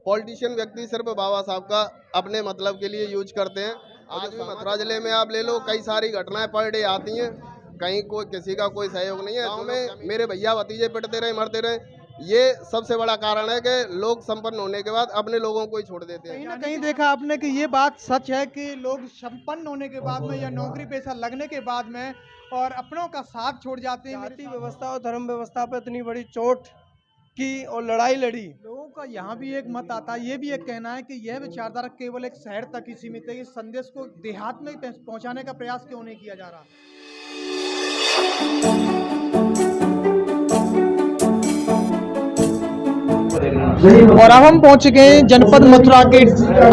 Politician व्यक्ति सिर्फ बाबा साहब का अपने मतलब के लिए यूज करते हैं। आज भी मथुरा जिले में आप ले लो, कई सारी घटनाएं पर डे आती हैं, कहीं कोई किसी का कोई सहयोग नहीं है। गाँव में मेरे भैया भतीजे पिटते रहे, मरते रहे, ये सबसे बड़ा कारण है कि लोग संपन्न होने के बाद अपने लोगों को ही छोड़ देते हैं। कहीं ना कहीं देखा आपने कि ये बात सच है कि लोग संपन्न होने के बाद में या नौकरी पेशा लगने के बाद में और अपनों का साथ छोड़ जाते हैं। जाति व्यवस्था और धर्म व्यवस्था पर इतनी बड़ी चोट की और लड़ाई लड़ी। लोगों का यहाँ भी एक मत आता है, ये भी एक कहना है कि यह विचारधारा केवल एक शहर तक ही सीमित है। इस संदेश को देहात में पहुँचाने का प्रयास क्यों नहीं किया जा रहा? और अब हम पहुंच गए जनपद मथुरा के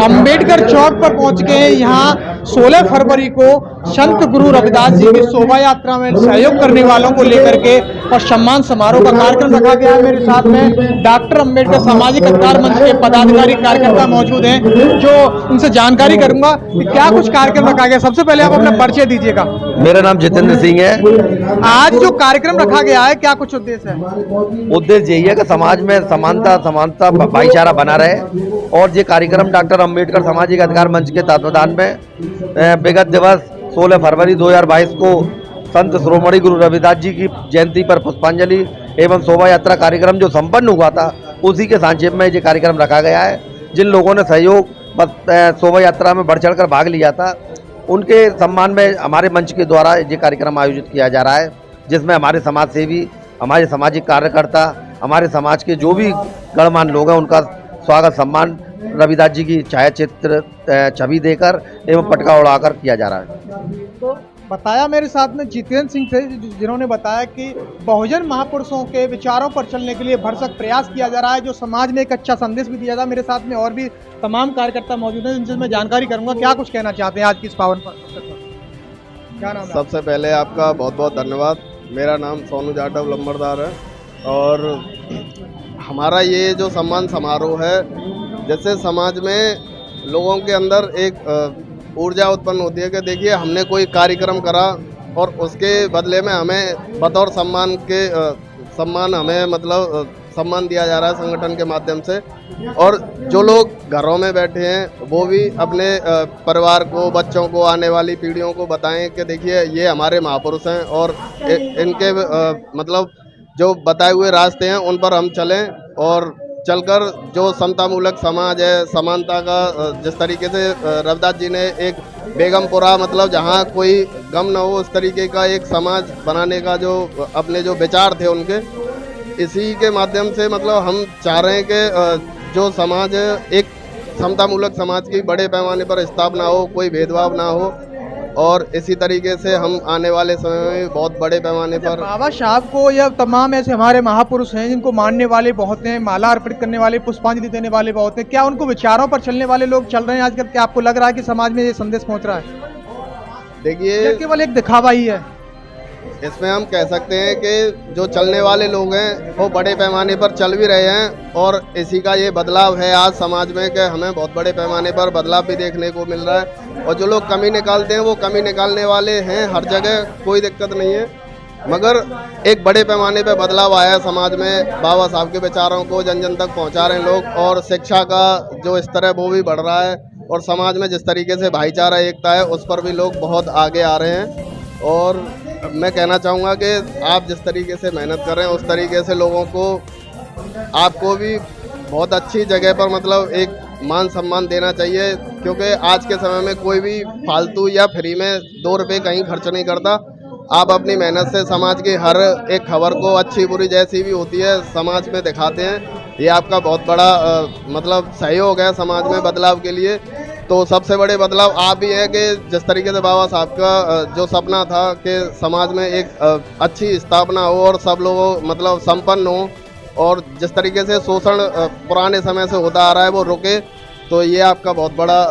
अंबेडकर चौक पर पहुंच गए। यहाँ 16 फरवरी को संत गुरु रविदास जी की शोभा यात्रा में सहयोग करने वालों को लेकर के और सम्मान समारोह का कार्यक्रम रखा गया है। मेरे साथ में डॉक्टर अंबेडकर सामाजिक अधिकार मंच के पदाधिकारी कार्यकर्ता मौजूद हैं, जो उनसे जानकारी करूंगा कि क्या कुछ कार्यक्रम रखा गया। सबसे पहले आप अपना परिचय दीजिएगा। मेरा नाम जितेंद्र सिंह है। आज जो कार्यक्रम रखा गया है, क्या कुछ उद्देश्य है? उद्देश्य यही है कि समाज में समानता भाईचारा बना रहे, और ये कार्यक्रम डॉक्टर अंबेडकर सामाजिक अधिकार मंच के तत्वाधान में विगत दिवस 16 फरवरी 2022 को संत श्रोमणी गुरु रविदास जी की जयंती पर पुष्पांजलि एवं शोभा यात्रा कार्यक्रम जो संपन्न हुआ था, उसी के संक्षेप में ये कार्यक्रम रखा गया है। जिन लोगों ने सहयोग शोभा यात्रा में बढ़ चढ़ कर भाग लिया था, उनके सम्मान में हमारे मंच के द्वारा ये कार्यक्रम आयोजित किया जा रहा है, जिसमें हमारे समाज सेवी, हमारे सामाजिक कार्यकर्ता, हमारे समाज के जो भी गणमान्य लोग हैं, उनका स्वागत सम्मान रविदास जी की छायाचित्र छवि देकर एवं पटका उड़ाकर किया जा रहा है। तो बताया मेरे साथ में जितेंद्र सिंह थे, जिन्होंने बताया कि बहुजन महापुरुषों के विचारों पर चलने के लिए भरसक प्रयास किया जा रहा है, जो समाज में एक अच्छा संदेश भी दिया जाए। मेरे साथ में और भी तमाम कार्यकर्ता मौजूद हैं, जिनसे मैं जानकारी करूंगा क्या कुछ कहना चाहते हैं आज की इस पावन पर। क्या नाम है? सबसे पहले आपका बहुत बहुत धन्यवाद। मेरा नाम सोनू जाटव लंबरदार है, और हमारा ये जो सम्मान समारोह है, जैसे समाज में लोगों के अंदर एक ऊर्जा उत्पन्न होती है कि देखिए हमने कोई कार्यक्रम करा और उसके बदले में हमें बतौर सम्मान हमें मतलब सम्मान दिया जा रहा है संगठन के माध्यम से। और जो लोग घरों में बैठे हैं वो भी अपने परिवार को, बच्चों को, आने वाली पीढ़ियों को बताएं कि देखिए ये हमारे महापुरुष हैं, और इनके मतलब जो बताए हुए रास्ते हैं उन पर हम चलें, और चलकर जो समतामूलक समाज है, समानता का, जिस तरीके से रविदास जी ने एक बेगमपुरा मतलब जहाँ कोई गम न हो, उस तरीके का एक समाज बनाने का जो अपने जो विचार थे उनके, इसी के माध्यम से मतलब हम चाह रहे हैं कि जो समाज है एक समतामूलक समाज की बड़े पैमाने पर स्थापना हो, कोई भेदभाव ना हो, और इसी तरीके से हम आने वाले समय में बहुत बड़े पैमाने पर बाबा साहब को या तमाम ऐसे हमारे महापुरुष हैं जिनको मानने वाले बहुत हैं, माला अर्पित करने वाले, पुष्पांजलि देने वाले बहुत हैं, क्या उनको विचारों पर चलने वाले लोग चल रहे हैं आजकल? क्या आपको लग रहा है कि समाज में ये संदेश पहुंच रहा है? देखिए, केवल एक दिखावा ही है? इसमें हम कह सकते हैं कि जो चलने वाले लोग हैं वो बड़े पैमाने पर चल भी रहे हैं, और इसी का ये बदलाव है आज समाज में कि हमें बहुत बड़े पैमाने पर बदलाव भी देखने को मिल रहा है। और जो लोग कमी निकालते हैं वो कमी निकालने वाले हैं हर जगह, कोई दिक्कत नहीं है, मगर एक बड़े पैमाने पर बदलाव आया है समाज में। बाबा साहब के विचारों को जन जन तक पहुँचा रहे हैं लोग, और शिक्षा का जो स्तर है वो भी बढ़ रहा है, और समाज में जिस तरीके से भाईचारा एकता है उस पर भी लोग बहुत आगे आ रहे हैं। और मैं कहना चाहूँगा कि आप जिस तरीके से मेहनत कर रहे हैं उस तरीके से लोगों को, आपको भी बहुत अच्छी जगह पर मतलब एक मान सम्मान देना चाहिए, क्योंकि आज के समय में कोई भी फालतू या फ्री में 2 रुपये कहीं खर्च नहीं करता। आप अपनी मेहनत से समाज की हर एक खबर को, अच्छी बुरी जैसी भी होती है, समाज में दिखाते हैं। ये आपका बहुत बड़ा मतलब सहयोग है समाज में बदलाव के लिए। तो सबसे बड़े बदलाव आप भी है कि जिस तरीके से बाबा साहब का जो सपना था कि समाज में एक अच्छी स्थापना हो और सब लोग मतलब संपन्न हो, और जिस तरीके से शोषण पुराने समय से होता आ रहा है वो रुके, तो ये आपका बहुत बड़ा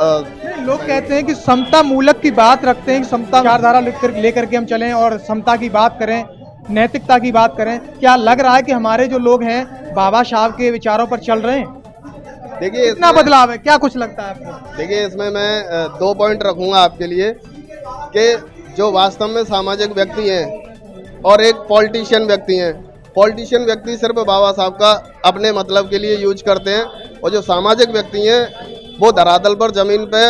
लोग कहते हैं कि समता मूलक की बात रखते हैं कि समता विचारधारा लेकर के हम चलें और समता की बात करें, नैतिकता की बात करें। क्या लग रहा है कि हमारे जो लोग हैं बाबा साहब के विचारों पर चल रहे हैं? देखिए, इतना बदलाव है, क्या कुछ लगता है आपको? देखिए, इसमें मैं 2 पॉइंट रखूंगा आपके लिए कि जो वास्तव में सामाजिक व्यक्ति हैं और एक पॉलिटिशियन व्यक्ति हैं। पॉलिटिशियन व्यक्ति सिर्फ बाबा साहब का अपने मतलब के लिए यूज करते हैं, और जो सामाजिक व्यक्ति हैं वो धरातल पर ज़मीन पे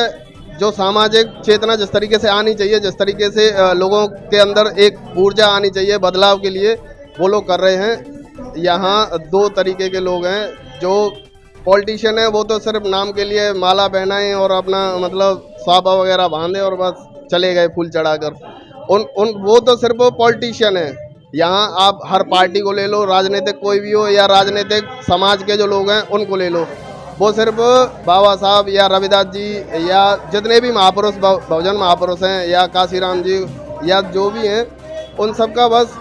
जो सामाजिक चेतना जिस तरीके से आनी चाहिए, जिस तरीके से लोगों के अंदर एक ऊर्जा आनी चाहिए बदलाव के लिए, वो लोग कर रहे हैं। यहाँ दो तरीके के लोग हैं। जो पॉलिटिशियन है वो तो सिर्फ नाम के लिए माला पहनाएं और अपना मतलब साफा वगैरह बांधे और बस चले गए फूल चढ़ाकर। वो तो सिर्फ पॉलिटिशियन है। यहाँ आप हर पार्टी को ले लो, राजनीतिक कोई भी हो या राजनीतिक समाज के जो लोग हैं उनको ले लो, वो सिर्फ बाबा साहब या रविदास जी या जितने भी महापुरुष बहुजन महापुरुष हैं या काशीराम जी या जो भी हैं, उन सब का बस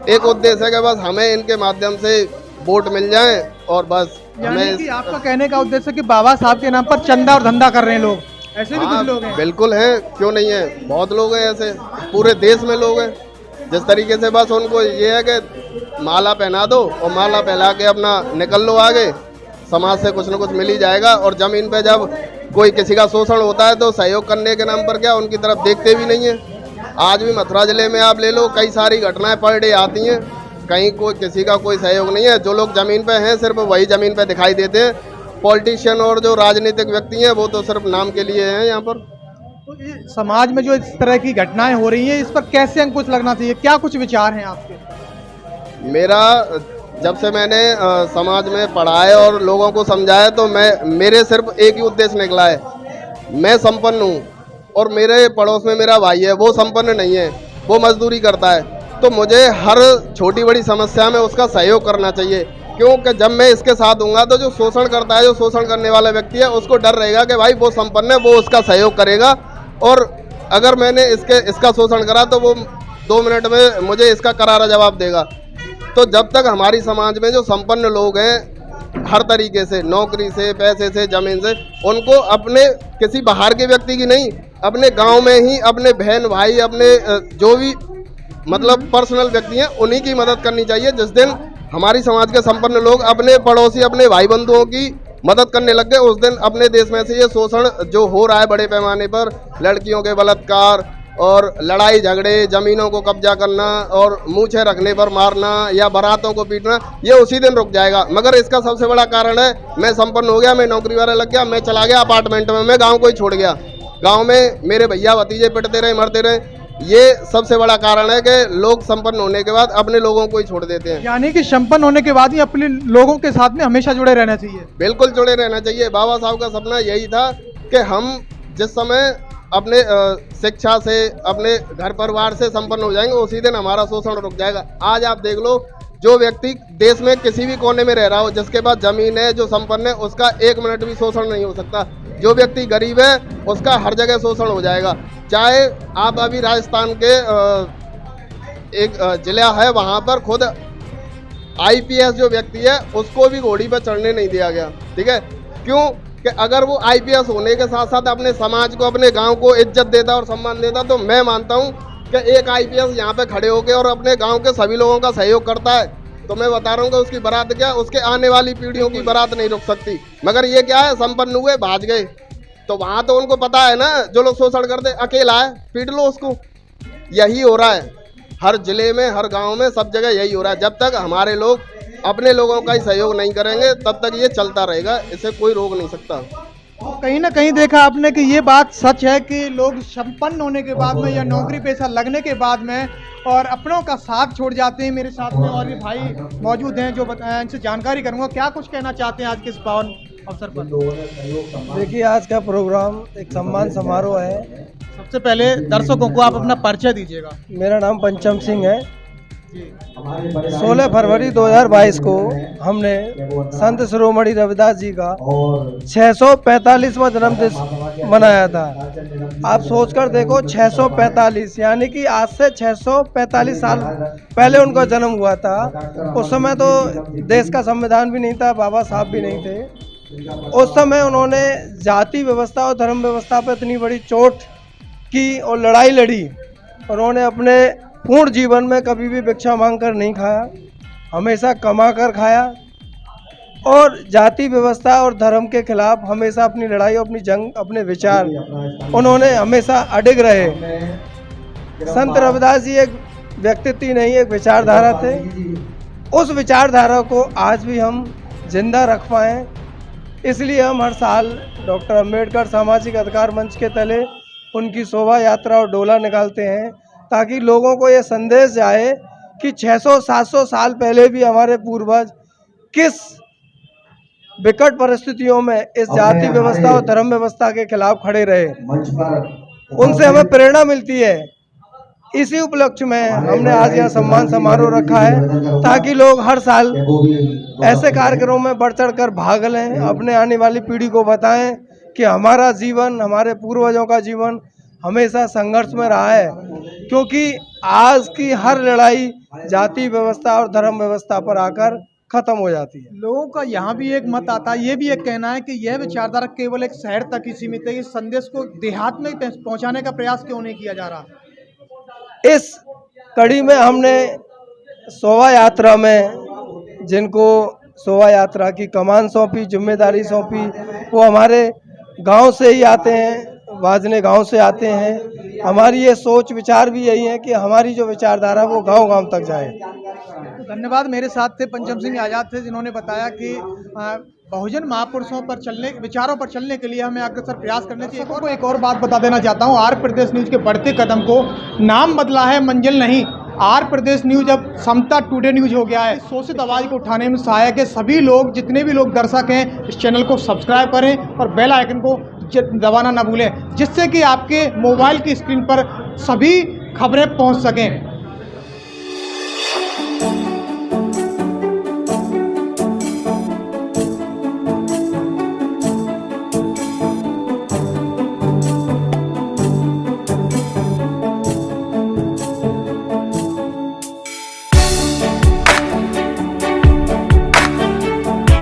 एक उद्देश्य है कि बस हमें इनके माध्यम से वोट मिल जाए और बस यानी कि आपका कहने का उद्देश्य कि बाबा साहब के नाम पर चंदा और धंधा कर रहे हैं लोग, ऐसे भी कुछ लोग हैं? बिल्कुल हैं, क्यों नहीं है, बहुत लोग हैं ऐसे, पूरे देश में लोग हैं। जिस तरीके से बस उनको ये है कि माला पहना दो और माला पहना के अपना निकल लो आगे, समाज से कुछ न कुछ मिल ही जाएगा। और ज़मीन पे जब कोई किसी का शोषण होता है तो सहयोग करने के नाम पर क्या उनकी तरफ देखते भी नहीं है। आज भी मथुरा जिले में आप ले लो, कई सारी घटनाएं पर डे आती हैं, कहीं कोई किसी का कोई सहयोग नहीं है। जो लोग ज़मीन पे हैं सिर्फ वही ज़मीन पे दिखाई देते हैं। पॉलिटिशियन और जो राजनीतिक व्यक्ति हैं वो तो सिर्फ नाम के लिए हैं यहाँ पर। तो ये समाज में जो इस तरह की घटनाएं हो रही हैं, इस पर कैसे अंकुश लगना चाहिए, क्या कुछ विचार हैं आपके? मेरा जब से मैंने समाज में पढ़ा है और लोगों को समझाया तो मेरे सिर्फ एक ही उद्देश्य निकला है, मैं संपन्न हूँ और मेरे पड़ोस में मेरा भाई है वो संपन्न नहीं है, वो मजदूरी करता है, तो मुझे हर छोटी बड़ी समस्या में उसका सहयोग करना चाहिए। क्योंकि जब मैं इसके साथ दूंगा तो जो शोषण करता है, जो शोषण करने वाला व्यक्ति है, उसको डर रहेगा कि भाई वो संपन्न है, वो उसका सहयोग करेगा, और अगर मैंने इसका शोषण करा तो वो 2 मिनट में मुझे इसका करारा जवाब देगा। तो जब तक हमारी समाज में जो संपन्न लोग हैं हर तरीके से, नौकरी से, पैसे से, ज़मीन से, उनको अपने किसी बाहर के व्यक्ति की नहीं, अपने गांव में ही अपने बहन भाई, अपने जो भी मतलब पर्सनल व्यक्ति हैं उन्हीं की मदद करनी चाहिए। जिस दिन हमारी समाज के संपन्न लोग अपने पड़ोसी, अपने भाई बंधुओं की मदद करने लग गए, उस दिन अपने देश में से ये शोषण जो हो रहा है बड़े पैमाने पर, लड़कियों के बलात्कार और लड़ाई झगड़े, ज़मीनों को कब्जा करना और मूछें रखने पर मारना या बारातों को पीटना, ये उसी दिन रुक जाएगा। मगर इसका सबसे बड़ा कारण है मैं संपन्न हो गया, मैं नौकरी वाला लग गया, मैं चला गया अपार्टमेंट में, मैं गाँव को ही छोड़ गया, गाँव में मेरे भैया भतीजे पिटते रहे, मरते रहे। ये सबसे बड़ा कारण है कि लोग संपन्न होने के बाद अपने लोगों को ही छोड़ देते हैं। यानी कि संपन्न होने के बाद ही अपने लोगों के साथ में हमेशा जुड़े रहना चाहिए। बिल्कुल जुड़े रहना चाहिए। बाबा साहब का सपना यही था कि हम जिस समय अपने शिक्षा से, अपने घर परिवार से संपन्न हो जाएंगे, उसी दिन हमारा शोषण रुक जाएगा। आज आप देख लो, जो व्यक्ति देश में किसी भी कोने में रह रहा हो, जिसके पास जमीन है, जो संपन्न है, उसका 1 मिनट भी शोषण नहीं हो सकता। जो व्यक्ति गरीब है उसका हर जगह शोषण हो जाएगा। चाहे आप अभी राजस्थान के एक जिला है, वहाँ पर खुद IPS जो व्यक्ति है उसको भी घोड़ी पर चढ़ने नहीं दिया गया। ठीक है, क्यों? कि अगर वो IPS होने के साथ साथ अपने समाज को, अपने गांव को इज्जत देता और सम्मान देता, तो मैं मानता हूं कि एक IPS यहाँ पे खड़े होकर और अपने गांव के सभी लोगों का सहयोग करता है, तो मैं बता रहा हूँ कि उसकी बारात क्या, उसके आने वाली पीढ़ियों की बारात नहीं रुक सकती। मगर ये क्या है, संपन्न हुए, भाज गए, तो वहाँ तो उनको पता है ना, जो लोग शोषण करते अकेला है, पीट लो उसको। यही हो रहा है हर जिले में, हर गांव में, सब जगह यही हो रहा है। जब तक हमारे लोग अपने लोगों का ही सहयोग नहीं करेंगे तब तक ये चलता रहेगा, इसे कोई रोक नहीं सकता। तो कहीं ना कहीं देखा आपने कि ये बात सच है कि लोग संपन्न होने के बाद में या नौकरी पेशा लगने के बाद में और अपनों का साथ छोड़ जाते हैं। मेरे साथ में और भी भाई मौजूद हैं जो इनसे जानकारी करूंगा, क्या कुछ कहना चाहते हैं आज के इस पावन अवसर पर। देखिए, आज का प्रोग्राम एक सम्मान समारोह है। सबसे पहले दर्शकों को आप अपना परिचय दीजिएगा। मेरा नाम पंचम सिंह है। 16 फरवरी 2022 को हमने संत शिरोमणि रविदास जी का 645वां जन्मदिन मनाया था। आप सोचकर देखो, 645, यानी कि आज से 645 साल पहले उनका जन्म हुआ था। उस समय तो देश का संविधान भी नहीं था, बाबा साहब भी नहीं थे। उस समय उन्होंने जाति व्यवस्था और धर्म व्यवस्था पर इतनी बड़ी चोट की और लड़ाई लड़ी। उन्होंने अपने पूर्ण जीवन में कभी भी भिक्षा मांगकर नहीं खाया, हमेशा कमा कर खाया और जाति व्यवस्था और धर्म के खिलाफ हमेशा अपनी लड़ाई, अपनी जंग, अपने विचार उन्होंने हमेशा अडिग रहे। संत रविदास जी एक व्यक्तित्व नहीं, एक विचारधारा थे। उस विचारधारा को आज भी हम जिंदा रख पाएँ, इसलिए हम हर साल डॉक्टर अंबेडकर सामाजिक अधिकार मंच के तले उनकी शोभा यात्रा और डोला निकालते हैं, ताकि लोगों को ये संदेश जाए कि 600-700 साल पहले भी हमारे पूर्वज किस विकट परिस्थितियों में इस जाति व्यवस्था और धर्म व्यवस्था के खिलाफ खड़े रहे। उनसे हमें प्रेरणा मिलती है। इसी उपलक्ष्य में हमने आज यहाँ सम्मान समारोह रखा है, ताकि लोग हर साल ऐसे कार्यक्रमों में बढ़ चढ़ कर भाग लें, अपने आने वाली पीढ़ी को बताएं कि हमारा जीवन, हमारे पूर्वजों का जीवन हमेशा संघर्ष में रहा है, क्योंकि आज की हर लड़ाई जाति व्यवस्था और धर्म व्यवस्था पर आकर खत्म हो जाती है। लोगों का यहाँ भी एक मत आता है, ये भी एक कहना है कि यह विचारधारा केवल एक शहर तक ही सीमित है, इस संदेश को देहात में पहुँचाने का प्रयास क्यों नहीं किया जा रहा? इस कड़ी में हमने शोभा यात्रा में जिनको शोभा यात्रा की कमान सौंपी, जिम्मेदारी सौंपी, वो हमारे गांव से ही आते हैं, वाजने गांव से आते हैं। हमारी ये सोच विचार भी यही है कि हमारी जो विचारधारा वो गांव-गांव तक जाए। तो धन्यवाद। मेरे साथ थे पंचम सिंह आजाद थे, जिन्होंने बताया कि बहुजन महापुरुषों पर चलने, विचारों पर चलने के लिए हमें अग्रसर प्रयास करने चाहिए। एक और बात बता देना चाहता हूँ, आर प्रदेश न्यूज़ के बढ़ते कदम को नाम बदला है, मंजिल नहीं। आर प्रदेश न्यूज़ अब समता टुडे न्यूज़ हो गया है। शोषित आवाज़ को उठाने में सहायक है। सभी लोग, जितने भी लोग दर्शक हैं, इस चैनल को सब्सक्राइब करें और बेल आइकन को दबाना ना भूलें, जिससे कि आपके मोबाइल की स्क्रीन पर सभी खबरें पहुंच सकें।